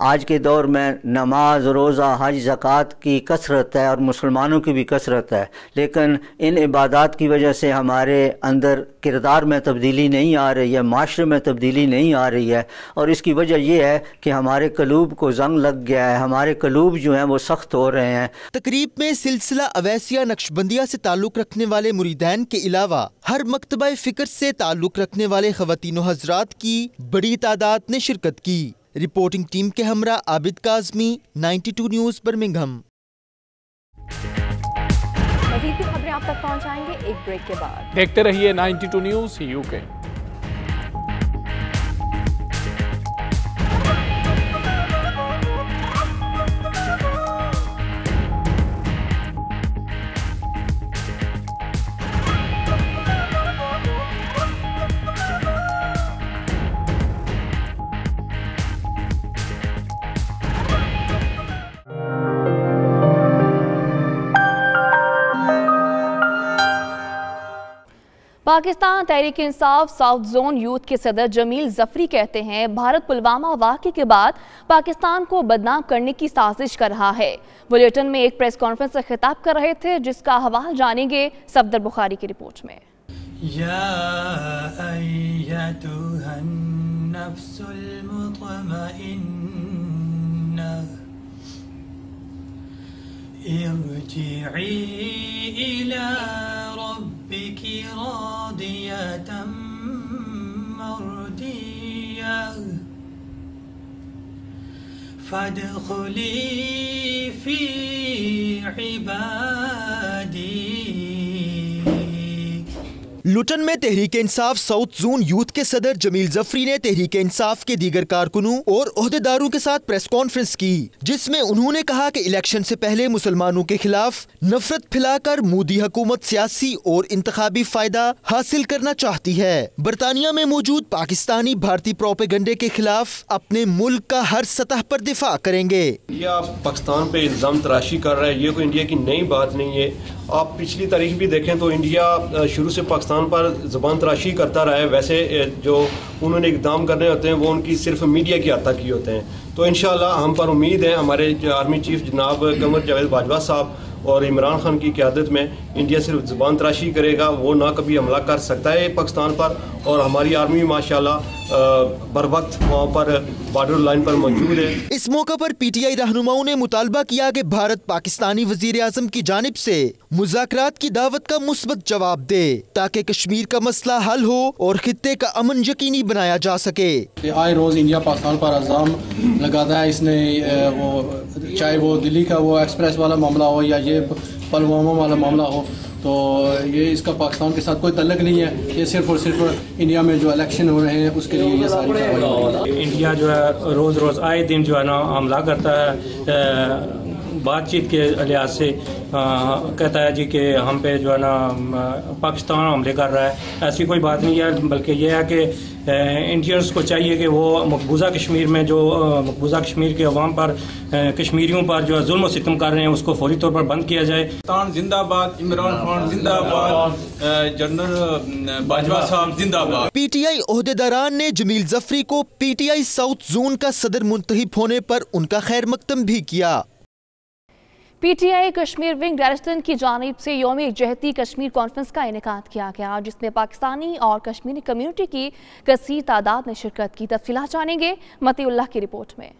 आज के दौर में नमाज, रोज़ा, हज, ज़कात की कसरत है और मुसलमानों की भी कसरत है, लेकिन इन इबादत की वजह से हमारे अंदर किरदार में तब्दीली नहीं आ रही है, माशरे में तब्दीली नहीं आ रही है। और इसकी वजह यह है कि हमारे कलूब को जंग लग गया है, हमारे कलूब जो हैं वो सख्त हो रहे हैं। तकरीब में सिलसिला अवैसिया नक्शबंदिया से ताल्लुक़ रखने वाले मुरीदैन के अलावा हर मकतबा फ़िक्र से ताल्लुक़ रखने वाले ख़वातीन हज़रात की बड़ी तादाद ने शिरकत की। रिपोर्टिंग टीम के हमरा आबिद काज़मी, 92 न्यूज़ बर्मिंघम। मज़ीद भी खबरें आप तक पहुंचाएंगे एक ब्रेक के बाद। देखते रहिए 92 news UK. Pakistan Tehreek Insaf south zone youth के सदर जमील जफरी कहते हैं भारत पुलवामा वाक़े के बाद पाकिस्तान को बदनाम करने की साजिश कर रहा है। वो लेटन में एक प्रेस कॉन्फ्रेंस से खिताब कर रहे थे, जिसका हवाला जानेंगे सफदर बुखारी की रिपोर्ट में। फदखुली फी इबादी। लुटन में Tehreek Insaf south zone youth के सदर जमील जफरी ने तहरीक इंसाफ के दीगर कारकुनों और ओहदेदारों के साथ प्रेस कॉन्फ्रेंस की, जिसमें उन्होंने कहा कि इलेक्शन से पहले मुसलमानों के खिलाफ नफरत फैलाकर मोदी हुकूमत सियासी और इंतखाबी फायदा हासिल करना चाहती है। बरतानिया में मौजूद पाकिस्तानी भारतीय प्रोपेगंडे के खिलाफ अपने मुल्क का हर सतह पर दिफा करेंगे। इंडिया पाकिस्तान पे इल्जाम तराशी कर रहा है, ये कोई इंडिया की नई बात नहीं है। आप पिछली तारीख भी देखें तो इंडिया शुरू से पाकिस्तान पर ज़बान तराशी करता रहा है। वैसे जो उन्होंने इकदाम करने होते हैं वो उनकी सिर्फ मीडिया की हद तक ही होते हैं। तो इंशाअल्लाह हम पर उम्मीद है, हमारे जो आर्मी चीफ जनाब कमर जावेद बाजवा साहब और इमरान खान की क़यादत में इंडिया सिर्फ ज़बान तराशी करेगा, वो ना कभी हमला कर सकता है पाकिस्तान पर। और हमारी आर्मी माशाल्लाह बर वक्त वहाँ पर बॉर्डर लाइन पर मौजूद है। इस मौका पर पीटीआई रहनुमाओं ने मुतालबा किया कि भारत पाकिस्तानी वजीर आज़म की जानिब से मुज़ाकरात की दावत का मुस्बत जवाब दे, ताकि कश्मीर का मसला हल हो और खित्ते का अमन यकीनी बनाया जा सके। आए रोज़ इंडिया पाकिस्तान पर इल्ज़ाम लगाता है। इसने वो चाहे वो दिल्ली का वो एक्सप्रेस वाला मामला हो या ये पुलवामा वाला मामला हो, तो ये इसका पाकिस्तान के साथ कोई तल्लक नहीं है। ये सिर्फ और सिर्फ इंडिया में जो इलेक्शन हो रहे हैं उसके लिए ये सारी कार्रवाई। इंडिया जो है रोज़ रोज़ आए दिन जो है ना हमला करता है, बातचीत के लिहाज से कहता है जी कि हम पे जो है ना पाकिस्तान हमले कर रहा है। ऐसी कोई बात नहीं है, बल्कि यह है कि इंडियंस को चाहिए कि वो मकबूजा कश्मीर में जो मकबूजा कश्मीर के अवाम पर कश्मीरियों पर जो जुल्म सितम कर रहे हैं उसको फौरी तौर पर बंद किया जाए। पाकिस्तान जिंदाबाद, इमरान खान जिंदाबाद, जनरल बाजवा साहब जिंदाबाद। पीटीआई ओहदेदारान ने जमील जफरी को पीटीआई साउथ जोन का सदर मुंतखब होने पर उनका खैर मकदम भी किया। पीटीआई कश्मीर विंग डायरेक्टर की जानिब से यौम एकजहती कश्मीर कॉन्फ्रेंस का इनेकाद किया गया, जिसमें पाकिस्तानी और कश्मीरी कम्युनिटी की कसीर तादाद ने शिरकत की। तफसीलात जानेंगे मतीउल्लाह की रिपोर्ट में।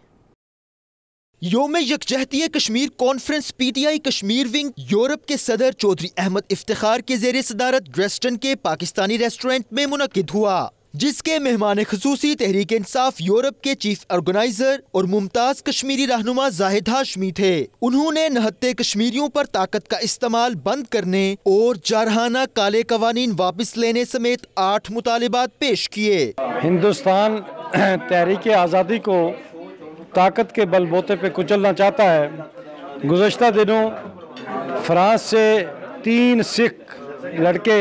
यौम यकजहती Kashmir conference PTI Kashmir wing Europe के सदर चौधरी अहमद इफ्तिखार के जेर सदारत ड्रेस्टन के पाकिस्तानी रेस्टोरेंट में मुनक्किद हुआ, जिसके मेहमान खुसूसी तहरीक इंसाफ यूरोप के चीफ ऑर्गेनाइजर और मुमताज कश्मीरी रहनुमा जाहिद हाशमी थे। उन्होंने नहत्ते कश्मीरियों पर ताकत का इस्तेमाल बंद करने और जारहाना काले कवानीन वापस लेने समेत 8 मुतालिबात पेश किए। हिंदुस्तान तहरीक आज़ादी को ताकत के बलबूते पे कुचलना चाहता है। गुज़श्ता दिनों फ्रांस से 3 सिख लड़के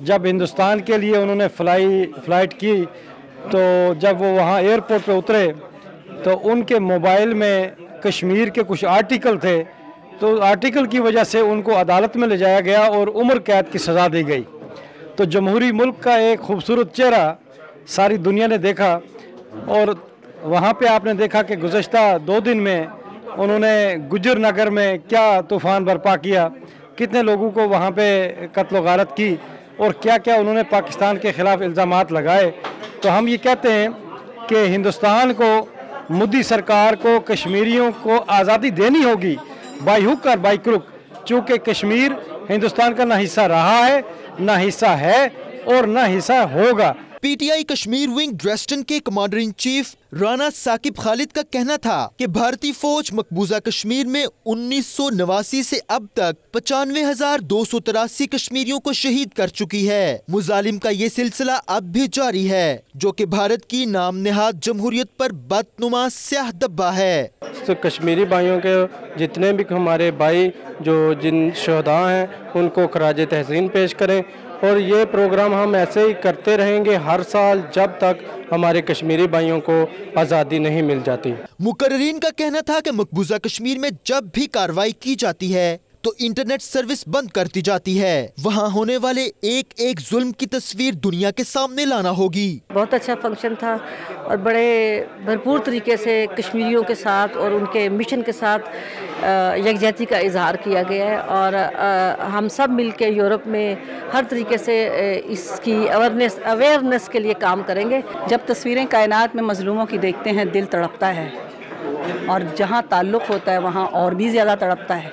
जब हिंदुस्तान के लिए उन्होंने फ़्लाइट की, तो जब वो वहाँ एयरपोर्ट पे उतरे तो उनके मोबाइल में कश्मीर के कुछ आर्टिकल थे तो आर्टिकल की वजह से उनको अदालत में ले जाया गया और उम्र कैद की सज़ा दी गई। तो जमहूरी मुल्क का एक खूबसूरत चेहरा सारी दुनिया ने देखा और वहाँ पे आपने देखा कि गुज़श्ता 2 दिन में उन्होंने गुजर नगर में क्या तूफ़ान बर्पा किया, कितने लोगों को वहाँ पे कत्ल गारत की और क्या क्या उन्होंने पाकिस्तान के ख़िलाफ़ इल्ज़ामात लगाए। तो हम ये कहते हैं कि हिंदुस्तान को, मोदी सरकार को कश्मीरियों को आज़ादी देनी होगी बाई हुक और बाई क्रुक, चूँकि कश्मीर हिंदुस्तान का ना हिस्सा रहा है, ना हिस्सा है और ना हिस्सा होगा। पीटीआई कश्मीर विंग ड्रेस्टन के commander in chief Rana Saqib Khalid का कहना था कि भारतीय फौज मकबूजा कश्मीर में 1989 से अब तक 95,283 कश्मीरियों को शहीद कर चुकी है। मुजालिम का ये सिलसिला अब भी जारी है, जो कि भारत की नाम नेहाद जमहूरियत पर बदनुमा स्याह धब्बा है। तो कश्मीरी भाइयों के जितने भी हमारे भाई जो जिन शहदा हैं उनको खराज तहसीन पेश करें और ये प्रोग्राम हम ऐसे ही करते रहेंगे हर साल जब तक हमारे कश्मीरी भाइयों को आज़ादी नहीं मिल जाती। मुकर्रीन का कहना था कि मकबूजा कश्मीर में जब भी कार्रवाई की जाती है तो इंटरनेट सर्विस बंद कर दी जाती है। वहाँ होने वाले एक एक जुल्म की तस्वीर दुनिया के सामने लाना होगी। बहुत अच्छा फंक्शन था और बड़े भरपूर तरीके से कश्मीरियों के साथ और उनके मिशन के साथ यकजहती का इजहार किया गया है और हम सब मिलके यूरोप में हर तरीके से इसकी अवेयरनेस के लिए काम करेंगे। जब तस्वीरें कायनात में मजलूमों की देखते हैं दिल तड़पता है और जहाँ ताल्लुक़ होता है वहाँ और भी ज़्यादा तड़पता है,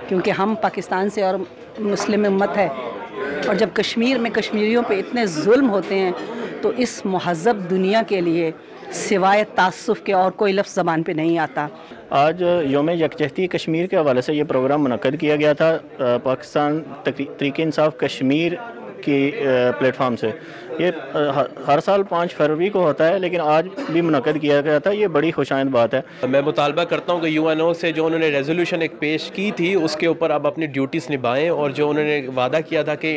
क्योंकि हम पाकिस्तान से और मुस्लिम उम्मत है और जब कश्मीर में कश्मीरियों पे इतने जुल्म होते हैं तो इस महज़ब दुनिया के लिए सिवाय तासुफ़ के और कोई लफ्ज़ ज़बान पे नहीं आता। आज यौम यकजहती कश्मीर के हवाले से ये प्रोग्राम मुनक़्क़द किया गया था पाकिस्तान तहरीक इंसाफ कश्मीर की प्लेटफॉर्म से। ये हर साल 5 फरवरी को होता है, लेकिन आज भी मुनक़्क़द किया गया था। ये बड़ी खुशाइंद बात है। मैं मुतालबा करता हूँ कि यूएनओ से जो उन्होंने रेजोल्यूशन एक पेश की थी उसके ऊपर अब अपनी ड्यूटीज़ निभाएं और जो उन्होंने वादा किया था कि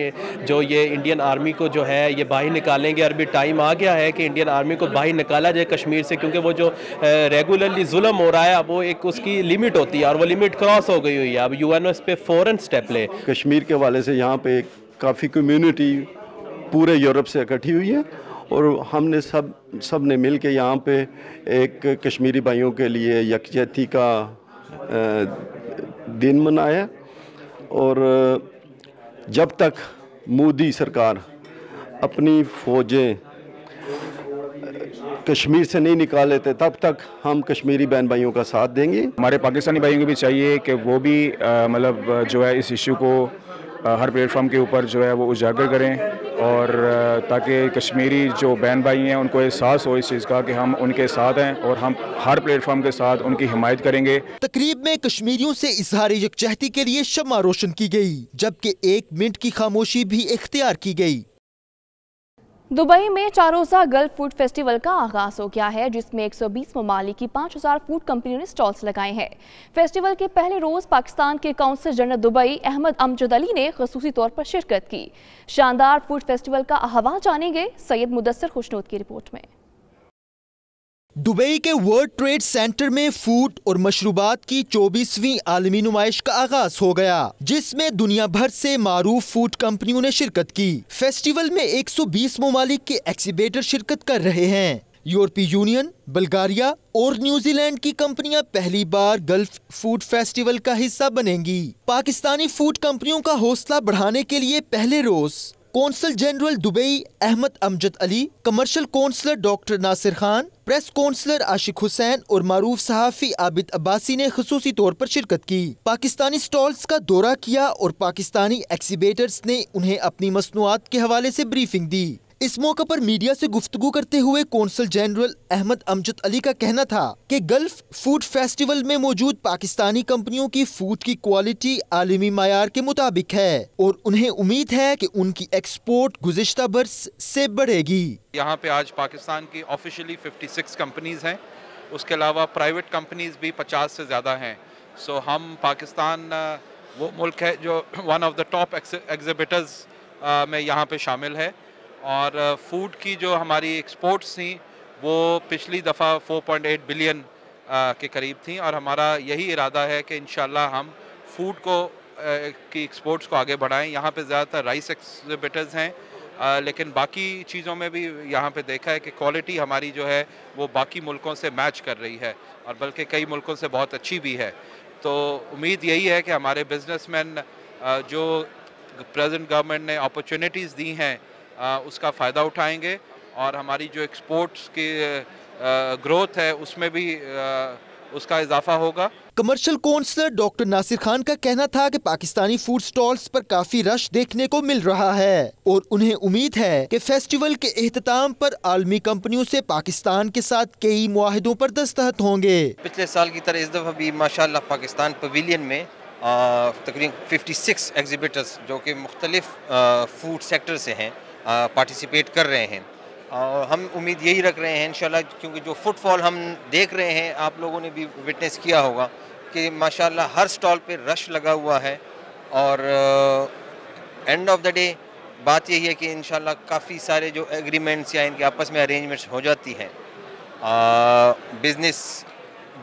जो ये इंडियन आर्मी को जो है ये बाहर निकालेंगे, अभी टाइम आ गया है कि इंडियन आर्मी को बाहर निकाला जाए कश्मीर से, क्योंकि वो जो रेगुलरली जुल्म हो रहा है अब वो एक उसकी लिमिट होती है और वो लिमिट क्रॉस हो गई हुई है। अब यूएनओ इस पर फ़ौरन स्टेप ले। कश्मीर के हवाले से यहाँ पे काफ़ी कम्युनिटी पूरे यूरोप से इकट्ठी हुई है और हमने सब ने मिल के यहाँ पे एक कश्मीरी भाइयों के लिए यकजहती का दिन मनाया और जब तक मोदी सरकार अपनी फ़ौजें कश्मीर से नहीं निकाल लेते तब तक हम कश्मीरी बहन भाइयों का साथ देंगे। हमारे पाकिस्तानी भाइयों को भी चाहिए कि वो भी मतलब जो है इस इशू को हर प्लेटफॉर्म के ऊपर जो है वो उजागर करें और ताकि कश्मीरी जो बहन भाई हैं उनको एहसास हो इस चीज़ का कि हम उनके साथ हैं और हम हर प्लेटफॉर्म के साथ उनकी हिमायत करेंगे। तकरीब में कश्मीरियों से इजहार यकजहती के लिए शम्मा रोशन की गई, जबकि 1 मिनट की खामोशी भी इख्तियार की गई। दुबई में 4 रोज़ा गल्फ फूड फेस्टिवल का आगाज हो गया है, जिसमें 120 ममालिक की 5000 फूड कंपनियों ने स्टॉल्स लगाए हैं। फेस्टिवल के पहले रोज पाकिस्तान के council general Dubai Ahmed Amjad Ali ने खसूसी तौर पर शिरकत की। शानदार फूड फेस्टिवल का अहवाल जानेंगे सैयद मुदस्सिर खुशनूद की रिपोर्ट में। दुबई के वर्ल्ड ट्रेड सेंटर में फूड और मशरूबात की 24वीं आलमी नुमाइश का आगाज हो गया, जिसमें दुनिया भर से मारूफ फूड कंपनियों ने शिरकत की। फेस्टिवल में 120 ममालिक के एक्सिबिटर शिरकत कर रहे हैं। यूरोपीय यूनियन, बुल्गारिया और न्यूजीलैंड की कंपनियां पहली बार गल्फ फूड फेस्टिवल का हिस्सा बनेंगी। पाकिस्तानी फूड कंपनियों का हौसला बढ़ाने के लिए पहले रोज consul general Dubai Ahmed Amjad Ali, commercial counsellor doctor Nasir Khan, press counsellor Ashiq Hussain और मारूफ सहाफ़ी आबिद अब्बासी ने खुसूसी तौर पर शिरकत की। पाकिस्तानी स्टॉल्स का दौरा किया और पाकिस्तानी एक्सिबिटर्स ने उन्हें अपनी मसनूआत के हवाले से ब्रीफिंग दी। इस मौके पर मीडिया से गुफ्तगू करते हुए कौंसल जनरल अहमद अमजद अली का कहना था कि गल्फ फूड फेस्टिवल में मौजूद पाकिस्तानी कंपनियों की फूड की क्वालिटी आलमी मायार के मुताबिक है और उन्हें उम्मीद है कि उनकी एक्सपोर्ट गुज़िश्ता बरस से बढ़ेगी। यहाँ पे आज पाकिस्तान की ऑफिशियली 56 कंपनीज हैं, उसके अलावा प्राइवेट कंपनीज भी 50 से ज़्यादा हैं। सो हम पाकिस्तान वो मुल्क है जो one of the top exhibitors में यहाँ पे शामिल है और फूड की जो हमारी एक्सपोर्ट्स थी वो पिछली दफ़ा 4.8 बिलियन के करीब थी और हमारा यही इरादा है कि इंशाल्लाह हम फूड को की एक्सपोर्ट्स को आगे बढ़ाएं। यहाँ पे ज़्यादातर राइस एग्जिबिटर्स हैं, लेकिन बाकी चीज़ों में भी यहाँ पे देखा है कि क्वालिटी हमारी जो है वो बाकी मुल्कों से मैच कर रही है, और बल्कि कई मुल्कों से बहुत अच्छी भी है। तो उम्मीद यही है कि हमारे बिजनेसमैन जो प्रेजेंट गवर्नमेंट ने अपॉर्चुनिटीज़ दी हैं उसका फ़ायदा उठाएंगे, और हमारी जो एक्सपोर्ट्स की ग्रोथ है उसमें भी उसका इजाफा होगा। Commercial counsellor doctor Nasir Khan का कहना था कि पाकिस्तानी फूड स्टॉल्स पर काफी रश देखने को मिल रहा है और उन्हें उम्मीद है कि फेस्टिवल के एहतमाम पर आलमी कंपनियों से पाकिस्तान के साथ कई मुआहिदों पर दस्तखत होंगे। पिछले साल की तरह इस दफ़ा भी माशाल्लाह पाकिस्तान पवेलियन में तकरीबन 56 एग्जिबिटर्स जो कि मुख्तलिफ फूड सेक्टर से हैं पार्टिसिपेट कर रहे हैं। हम उम्मीद यही रख रहे हैं इंशाल्लाह, क्योंकि जो फुटफॉल हम देख रहे हैं, आप लोगों ने भी विटनेस किया होगा कि माशाल्लाह हर स्टॉल पे रश लगा हुआ है, और एंड ऑफ द डे बात यही है कि इंशाल्लाह काफ़ी सारे जो एग्रीमेंट्स या इनके आपस में अरेंजमेंट्स हो जाती हैं। बिजनेस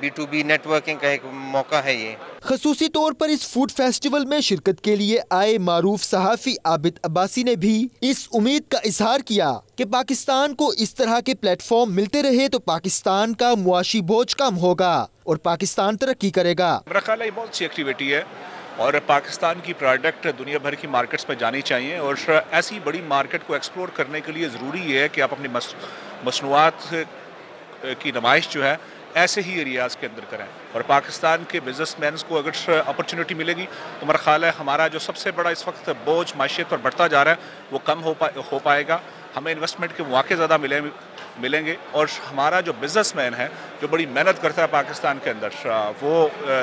B2B नेटवर्किंग का एक मौका है ये। खसूसी तौर पर इस फूड फेस्टिवल में शिरकत के लिए आए मारूफ सहाफ़ी आबिद अब्बासी ने भी इस उम्मीद का इजहार किया कि पाकिस्तान को इस तरह के प्लेटफॉर्म मिलते रहे तो पाकिस्तान का मुआशी बोझ कम होगा और पाकिस्तान तरक्की करेगा। मेरा ख्याल है ये बहुत सी एक्टिविटी है और पाकिस्तान की प्रोडक्ट दुनिया भर की मार्केट्स में जानी चाहिए, और ऐसी बड़ी मार्केट को एक्सप्लोर करने के लिए ज़रूरी है कि आप अपनी मसनूआत की नुमाइश जो है ऐसे ही एरियाज़ के अंदर करें। और पाकिस्तान के बिजनेसमैन को अगर अपॉर्चुनिटी मिलेगी तो मेरा ख्याल है हमारा जो सबसे बड़ा इस वक्त बोझ माशियत पर बढ़ता जा रहा है वो कम हो पाएगा। हमें इन्वेस्टमेंट के मौके ज़्यादा मिलेंगे, और हमारा जो बिजनेसमैन है जो बड़ी मेहनत करता है पाकिस्तान के अंदर वो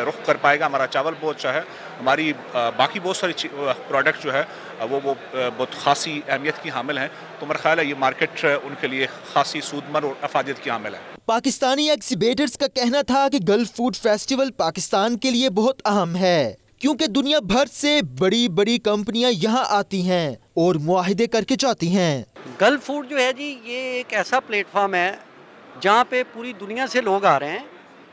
रुख कर पाएगा। हमारा चावल बहुत चाहे, हमारी बाकी बहुत सारी प्रोडक्ट जो है वो बहुत खासी अहमियत की हामिल हैं। तो मेरा ख्याल है ये मार्केट उनके लिए खासी सूदमंद और अफादियत की हामिल है। पाकिस्तानी एग्जिबिटर्स का कहना था कि गल्फ फूड फेस्टिवल पाकिस्तान के लिए बहुत अहम है, क्योंकि दुनिया भर से बड़ी बड़ी कंपनियां यहाँ आती हैं और मुआहिदे करके जाती हैं। गल्फ फूड जो है जी, ये एक ऐसा प्लेटफॉर्म है जहाँ पे पूरी दुनिया से लोग आ रहे हैं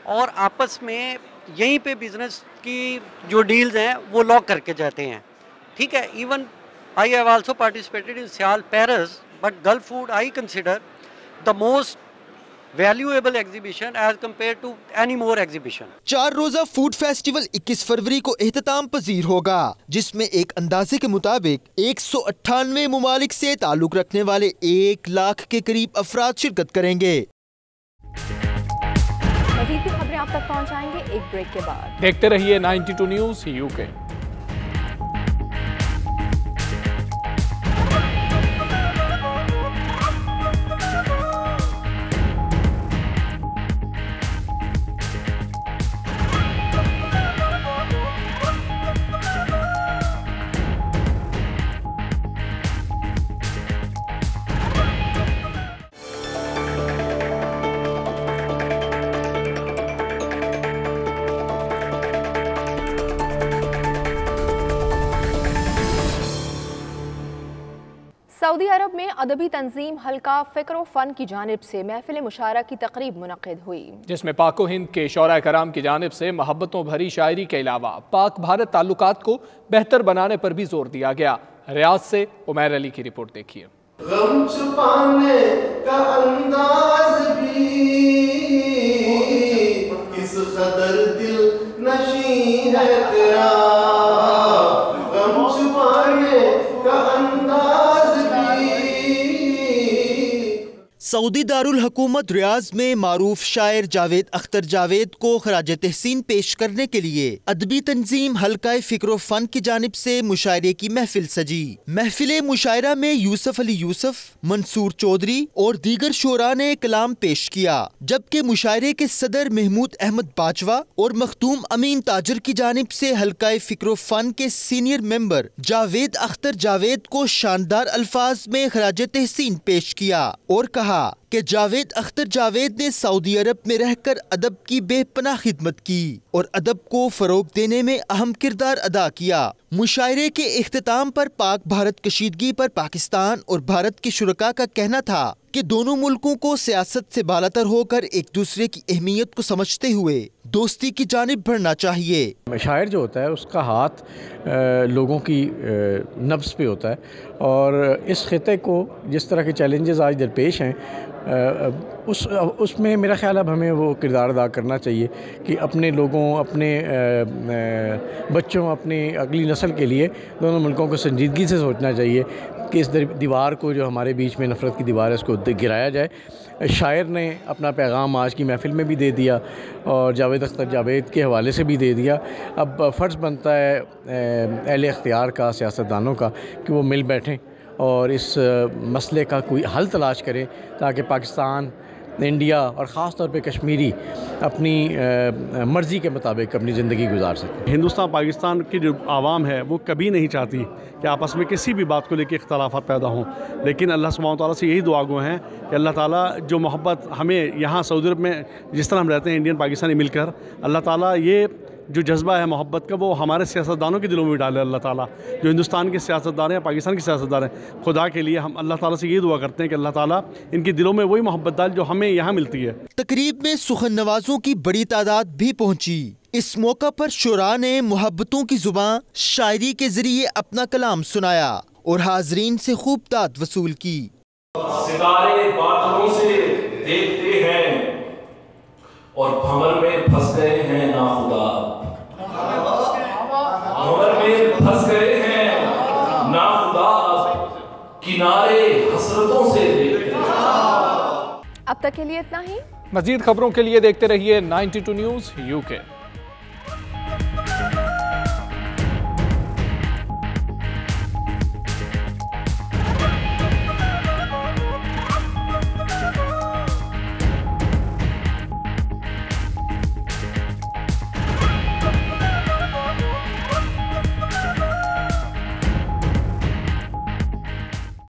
और आपस में यहीं पे बिजनेस की जो डील्स हैं वो लॉक करके जाते हैं। ठीक है, even I have also participated in SIAL Paris, but Gulf food I consider the most valuable exhibition as compare to any more exhibition. 4 रोजा फूड फेस्टिवल 21 फरवरी को एहतमाम पजीर होगा, जिसमें एक अंदाजे के मुताबिक 198 मुमालिक से ताल्लुक रखने वाले 1 लाख के करीब अफराद शिरकत करेंगे। मज़ीद भी खबरें आप तक पहुंचाएंगे एक ब्रेक के बाद। देखते रहिए 92 न्यूज़ UK। सऊदी अरब में अदबी तंजीम हल्का फ़िक्र फ़न की जानिब से महफिल मुशायरा की तकरीब मुनक़िद हुई, जिसमें पाक हिंद के शौरा कराम की जानिब से मोहब्बतों भरी शायरी के अलावा पाक भारत ताल्लुकात को बेहतर बनाने पर भी जोर दिया गया। रियाज से उमैर अली की रिपोर्ट देखिए। गम छुपाने का अंदाज भी किस कदर दिल नशी है तेरा, गम छुपाने का अंदाज सऊदी दारुल हुकूमत रियाज में मारूफ शायर जावेद अख्तर जावेद को खराज तहसीन पेश करने के लिए अदबी तंजीम हल्का फ़िक्र फ़न की जानिब से मुशायरे की महफिल सजी। महफिल मुशायरा में यूसुफ अली यूसुफ, मंसूर चौधरी और दीगर शोरा ने कलाम पेश किया, जबकि मुशायरे के सदर महमूद अहमद बाजवा और मखदूम अमीन ताजर की जानिब से हल्का फ़िक्र फ़न के सीनियर मेंबर जावेद अख्तर जावेद को शानदार अल्फाज में खराज तहसीन पेश किया और कहा कि जावेद अख्तर जावेद ने सऊदी अरब में रहकर अदब की बेपनाह खिदमत की और अदब को फरोग देने में अहम किरदार अदा किया। मुशायरे के इख्तिताम पर पाक भारत कशीदगी पर पाकिस्तान और भारत के शुरका का कहना था कि दोनों मुल्कों को सियासत से बालातर होकर एक दूसरे की अहमियत को समझते हुए दोस्ती की जानिब बढ़ना चाहिए। शायर जो होता है उसका हाथ लोगों की नब्ज़ पे होता है और इस खिते को जिस तरह के चैलेंजेस आज दरपेश हैं उसमें मेरा ख्याल अब हमें वो किरदार अदा करना चाहिए कि अपने लोगों, अपने बच्चों, अपनी अगली नस्ल के लिए दोनों मुल्कों को संजीदगी से सोचना चाहिए कि इस दीवार को जो हमारे बीच में नफ़रत की दीवार है इसको गिराया जाए। शायर ने अपना पैगाम आज की महफ़िल में भी दे दिया और जावेद अख्तर जावेद के हवाले से भी दे दिया। अब फ़र्ज़ बनता है अहले इख्तियार का, सियासतदानों का कि वो मिल बैठें और इस मसले का कोई हल तलाश करें ताकि पाकिस्तान, इंडिया और ख़ास तौर पे कश्मीरी अपनी मर्ज़ी के मुताबिक अपनी ज़िंदगी गुजार सकें। हिंदुस्तान पाकिस्तान की जो आवाम है वो कभी नहीं चाहती कि आपस में किसी भी बात को लेकर इख्तलाफात पैदा हों, लेकिन अल्लाह सुब्हानहू तआला से यही दुआ गो हैं कि अल्लाह ताला जो मोहब्बत हमें यहाँ सऊदी अरब में जिस तरह हम रहते हैं इंडियन पाकिस्तानी मिलकर, अल्लाह ताला ये जो जज्बा है मोहब्बत का वो हमारे सियासतदानों के दिलों में डाले। अल्लाह ताला जो हिंदुस्तान के सियासतदान हैं, पाकिस्तान के सियासतदान हैं, खुदा के लिए हम अल्लाह ताला से ये दुआ करते हैं कि अल्लाह ताला इनके दिलों में वही मोहब्बत डाले जो हमें यहाँ मिलती है। तकरीब में सुखन नवाजों की बड़ी तादाद भी पहुँची। इस मौका पर शुरा ने मोहब्बतों की जुबान शायरी के जरिए अपना कलाम सुनाया और हाजरीन से खूब दाद वसूल की। सितारे बादलों से देखते हैं और भंवर में फंस गए हैं नाखुदा, भंवर में फंस गए हैं नाखुदा, किनारे हसरतों से देखते हैं। अब तक के लिए इतना ही। मजीद खबरों के लिए देखते रहिए 92 न्यूज़ UK।